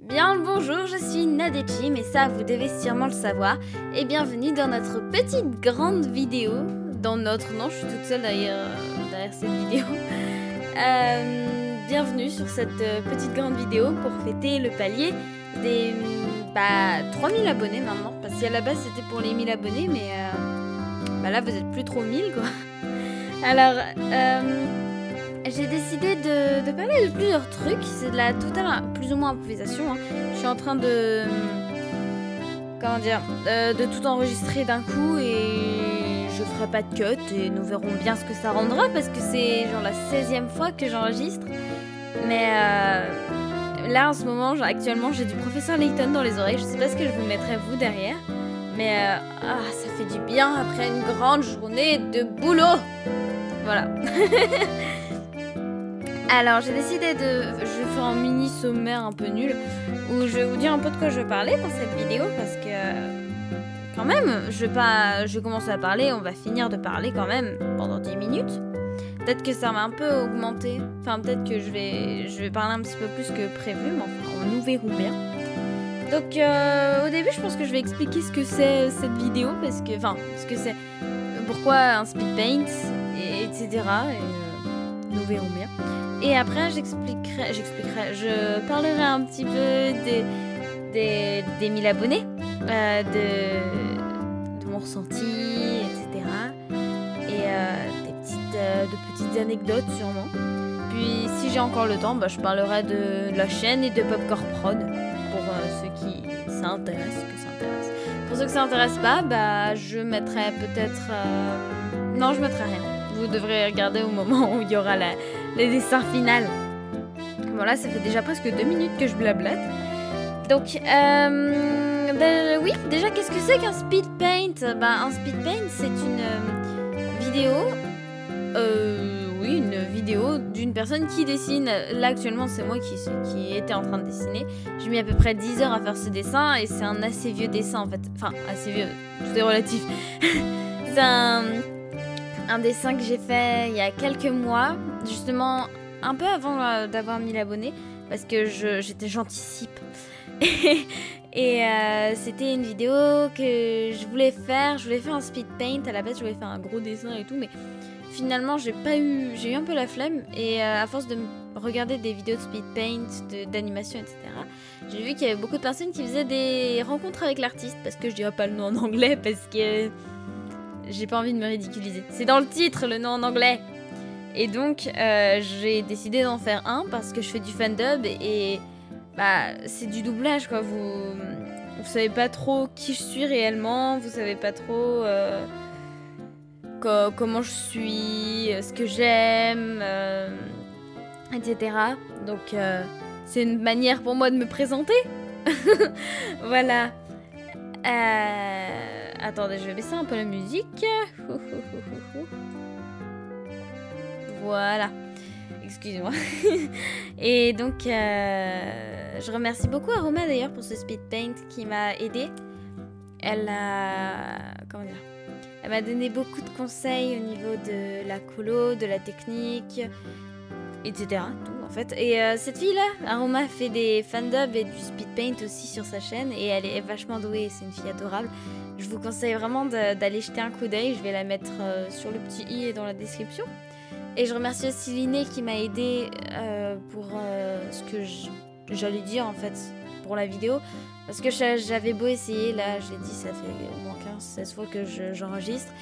Bien le bonjour, je suis Nadetchi, mais ça vous devez sûrement le savoir. Et bienvenue dans notre petite grande vidéo. Non, je suis toute seule derrière cette vidéo. Bienvenue sur cette petite grande vidéo pour fêter le palier des 3000 abonnés maintenant. Parce qu'à la base c'était pour les 1000 abonnés, mais là vous êtes plus trop 1000 quoi. Alors, j'ai décidé de parler de plusieurs trucs. C'est de la totale, plus ou moins improvisation. Hein. Je suis en train de... Comment dire de tout enregistrer d'un coup et je ferai pas de cut et nous verrons bien ce que ça rendra parce que c'est genre la 16e fois que j'enregistre. Mais là en ce moment, actuellement, j'ai du professeur Layton dans les oreilles. Je sais pas ce que je vous mettrai vous derrière. Mais ça fait du bien après une grande journée de boulot. Voilà. Alors j'ai décidé je vais faire un mini sommaire un peu nul où je vais vous dire un peu de quoi je vais parler dans cette vidéo parce que quand même je vais commencer à parler, on va finir de parler quand même pendant 10 minutes. Peut-être que ça va un peu augmenter, enfin peut-être que je vais parler un petit peu plus que prévu, mais enfin nous verrons bien. Donc au début je pense que je vais expliquer ce que c'est cette vidéo parce que, enfin ce que c'est, pourquoi un speed paint, etc. Et nous verrons bien. Et après, je parlerai un petit peu des 1000 abonnés, de mon ressenti, etc. Et de petites anecdotes sûrement. Puis si j'ai encore le temps, je parlerai de la chaîne et de Popcorn Prod pour ceux qui s'intéressent. Pour ceux qui s'intéressent pas, je mettrai peut-être... Non, je mettrai rien. Vous devrez regarder au moment où il y aura le dessin final. Voilà, ça fait déjà presque 2 minutes que je blablate. Donc, oui, déjà, qu'est-ce que c'est qu'un speed paint? Un speed paint, c'est une vidéo... oui, une vidéo d'une personne qui dessine. Là, actuellement, c'est moi qui était en train de dessiner. J'ai mis à peu près 10 heures à faire ce dessin et c'est un assez vieux dessin, en fait. Enfin, assez vieux, tout est relatif. C'est un dessin que j'ai fait il y a quelques mois, justement un peu avant d'avoir 1000 abonnés, parce que j'anticipe. et c'était une vidéo que je voulais faire un speed paint. À la base, je voulais faire un gros dessin et tout, mais finalement, j'ai eu un peu la flemme. Et à force de regarder des vidéos de speed paint, d'animation, etc., j'ai vu qu'il y avait beaucoup de personnes qui faisaient des rencontres avec l'artiste, parce que je dirais pas le nom en anglais, parce que j'ai pas envie de me ridiculiser. C'est dans le titre, le nom en anglais. Et donc, j'ai décidé d'en faire un parce que je fais du fandub et c'est du doublage, quoi. Vous savez pas trop qui je suis réellement, vous savez pas trop comment je suis, ce que j'aime, etc. Donc, c'est une manière pour moi de me présenter. Voilà. Attendez, je vais baisser un peu la musique. Voilà. Excusez-moi. Et donc, je remercie beaucoup Aroma d'ailleurs pour ce speed paint qui m'a aidé. Elle m'a donné beaucoup de conseils au niveau de la colo, de la technique, etc. Tout en fait. Et cette fille-là, Aroma, fait des fandubs et du speed paint aussi sur sa chaîne et elle est vachement douée. C'est une fille adorable. Je vous conseille vraiment d'aller jeter un coup d'œil. Je vais la mettre sur le petit i et dans la description. Et je remercie aussi Liné qui m'a aidé pour ce que j'allais dire en fait pour la vidéo. Parce que j'avais beau essayer, là j'ai dit ça fait au moins 15-16 fois que j'enregistre.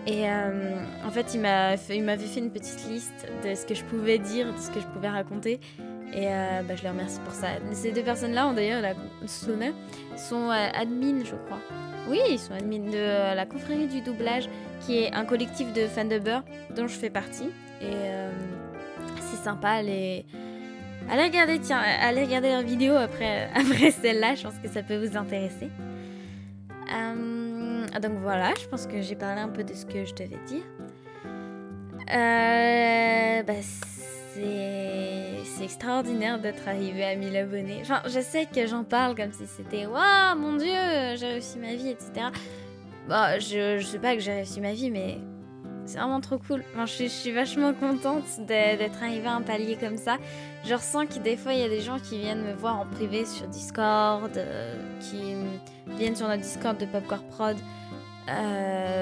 Et en fait il m'avait fait une petite liste de ce que je pouvais dire, de ce que je pouvais raconter. Et je les remercie pour ça. Ces deux personnes-là ont d'ailleurs sont admins je crois. Oui, ils sont admins de la confrérie du doublage, qui est un collectif de fandubbers dont je fais partie. Et c'est sympa, allez regarder leurs vidéos après celle-là, je pense que ça peut vous intéresser. Donc voilà, je pense que j'ai parlé un peu de ce que je devais dire. C'est extraordinaire d'être arrivé à 1000 abonnés. Enfin, je sais que j'en parle comme si c'était « Waouh, mon Dieu, j'ai réussi ma vie, etc. » Je sais pas que j'ai réussi ma vie, mais C'est vraiment trop cool. Enfin, je suis vachement contente d'être arrivée à un palier comme ça. Je ressens que des fois, il y a des gens qui viennent me voir en privé sur Discord, qui viennent sur notre Discord de Popcorn Prod,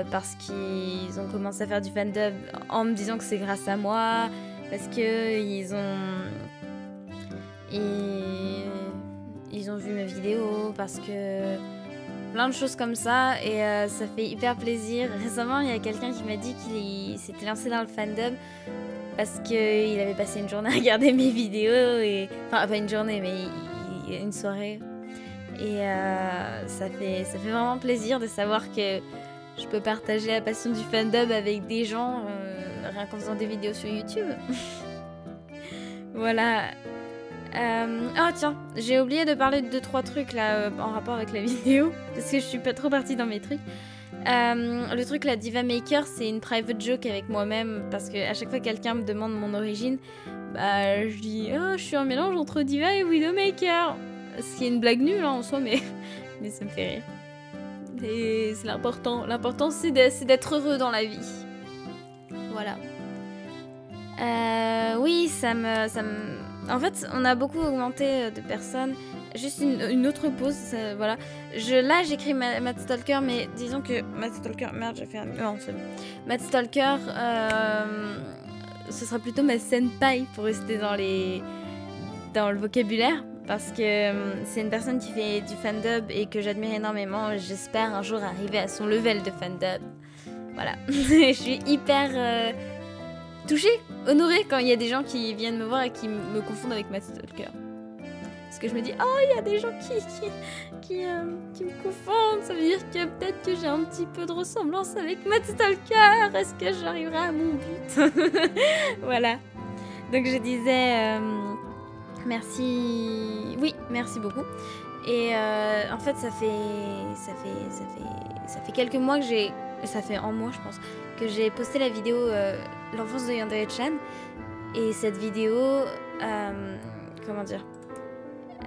parce qu'ils ont commencé à faire du fandub en me disant que c'est grâce à moi, parce que ils ont vu mes vidéos, parce que plein de choses comme ça, et ça fait hyper plaisir. Récemment, il y a quelqu'un qui m'a dit qu'il s'était lancé dans le fandub parce qu'il avait passé une journée à regarder mes vidéos, et enfin pas une journée mais une soirée, et ça fait vraiment plaisir de savoir que je peux partager la passion du fandub avec des gens rien qu'en faisant des vidéos sur YouTube. Voilà. Ah tiens, j'ai oublié de parler de 2-3 trucs là en rapport avec la vidéo, parce que je suis pas trop partie dans mes trucs. Le truc, la Diva Maker, c'est une private joke avec moi-même, parce que à chaque fois que quelqu'un me demande mon origine, bah je dis oh, je suis un mélange entre Diva et Widowmaker, ce qui est une blague nulle hein, en soi, mais ça me fait rire. Et c'est l'important. L'important c'est d'être heureux dans la vie. Voilà. Oui, ça me... En fait, on a beaucoup augmenté de personnes. Juste une autre pause, ça, voilà. Là, j'écris Matt Stalker, mais disons que Matt Stalker... Merde, j'ai fait un... Non, c'est bon. Matt Stalker, ce sera plutôt ma senpai pour rester dans le vocabulaire. Parce que c'est une personne qui fait du fandub et que j'admire énormément. J'espère un jour arriver à son level de fandub. Voilà. Je suis hyper... touchée, honorée quand il y a des gens qui viennent me voir et qui me confondent avec Matt Stalker. Parce que je me dis, oh, il y a des gens qui me confondent. Ça veut dire que peut-être que j'ai un petit peu de ressemblance avec Matt Stalker. Est-ce que j'arriverai à mon but? Voilà. Donc je disais, merci. Oui, merci beaucoup. Et en fait, ça fait quelques mois que j'ai... Ça fait un mois, je pense, que j'ai posté la vidéo L'enfance de Yandere-chan. Et cette vidéo, comment dire,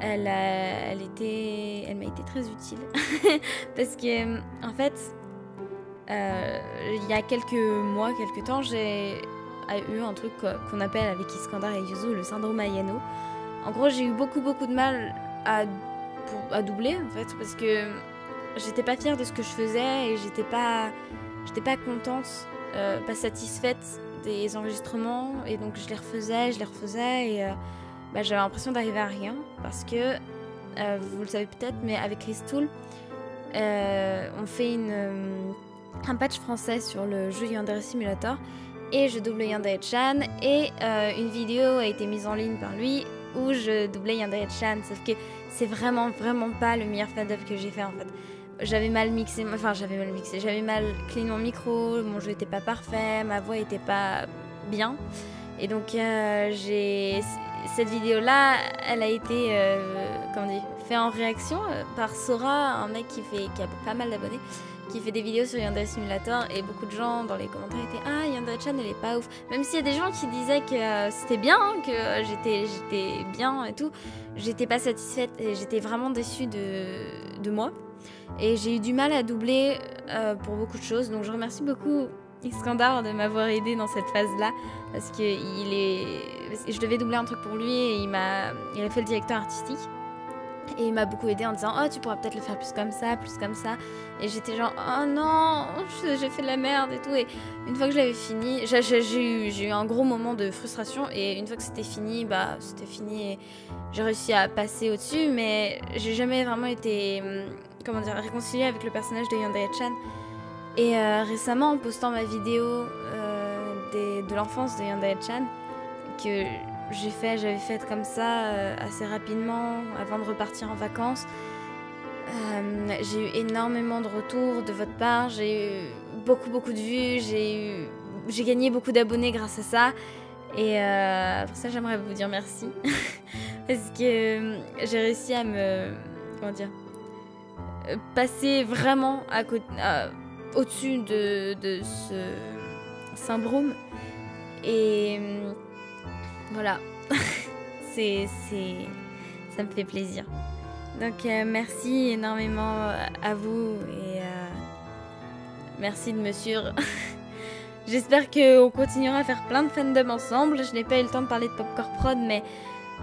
elle m'a été très utile. Parce que, en fait, il y a quelques temps, j'ai eu un truc qu'on appelle avec Iskandar et Yuzu le syndrome Ayano. En gros, j'ai eu beaucoup de mal à doubler, en fait, parce que j'étais pas fière de ce que je faisais et j'étais pas contente, pas satisfaite des enregistrements, et donc je les refaisais et j'avais l'impression d'arriver à rien, parce que vous le savez peut-être, mais avec Ristool, on fait un patch français sur le jeu Yandere Simulator, et je double Yandere-chan, et une vidéo a été mise en ligne par lui où je doublais Yandere-chan, sauf que c'est vraiment pas le meilleur fandub que j'ai fait en fait. J'avais mal clean mon micro, mon jeu était pas parfait, ma voix était pas bien. Et donc cette vidéo là, elle a été fait en réaction par Sora, un mec qui a pas mal d'abonnés, qui fait des vidéos sur Yandere Simulator, et beaucoup de gens dans les commentaires étaient ah, Yandere-chan elle est pas ouf. Même s'il y a des gens qui disaient que c'était bien, que j'étais bien et tout, j'étais pas satisfaite et j'étais vraiment déçue de moi. Et j'ai eu du mal à doubler pour beaucoup de choses. Donc je remercie beaucoup Iskandar de m'avoir aidé dans cette phase-là. Parce que je devais doubler un truc pour lui et il a fait le directeur artistique. Et il m'a beaucoup aidé en disant oh, tu pourras peut-être le faire plus comme ça. Et j'étais genre oh non, j'ai fait de la merde et tout. Et une fois que je l'avais fini, j'ai eu un gros moment de frustration. Et une fois que c'était fini, c'était fini. Et j'ai réussi à passer au-dessus. Mais j'ai jamais vraiment été... réconciliée avec le personnage de Yandere-chan. Et récemment, en postant ma vidéo de l'enfance de Yandere-chan, que j'avais faite comme ça assez rapidement avant de repartir en vacances, j'ai eu énormément de retours de votre part, j'ai eu beaucoup de vues, j'ai gagné beaucoup d'abonnés grâce à ça. Et pour ça, j'aimerais vous dire merci. Parce que j'ai réussi à passer vraiment au-dessus de ce syndrome. Et voilà. Ça me fait plaisir. Donc merci énormément à vous, et merci de me suivre. J'espère qu'on continuera à faire plein de fandom ensemble. Je n'ai pas eu le temps de parler de Popcorn Prod, mais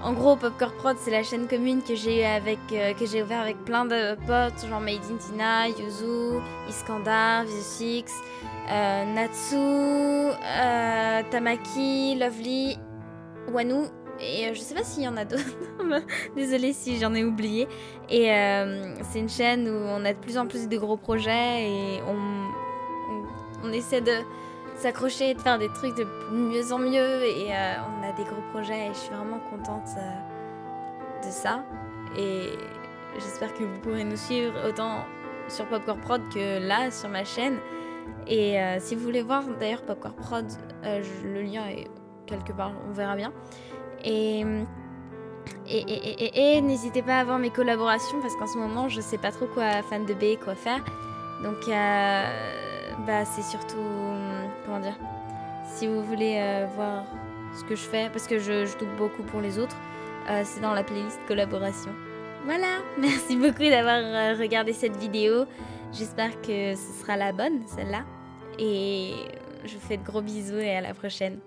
en gros, Popcorn Prod, c'est la chaîne commune que j'ai ouvert avec plein de potes, genre Made in Tina, Yuzu, Iskandar, Vizu6, Natsu, Tamaki, Lovely, Wanu, et je sais pas s'il y en a d'autres. Désolée si j'en ai oublié. Et c'est une chaîne où on a de plus en plus de gros projets et on essaie de s'accrocher et de faire des trucs de mieux en mieux, et on a des gros projets et je suis vraiment contente de ça, et j'espère que vous pourrez nous suivre autant sur Popcorn Prod que là sur ma chaîne. Et si vous voulez voir d'ailleurs Popcorn Prod, le lien est quelque part, on verra bien. Et n'hésitez pas à voir mes collaborations, parce qu'en ce moment je sais pas trop quoi fan de B quoi faire, donc bah c'est surtout comment dire, si vous voulez voir ce que je fais, parce que je double beaucoup pour les autres, c'est dans la playlist collaboration. Voilà, merci beaucoup d'avoir regardé cette vidéo, j'espère que ce sera la bonne celle-là, et je vous fais de gros bisous et à la prochaine.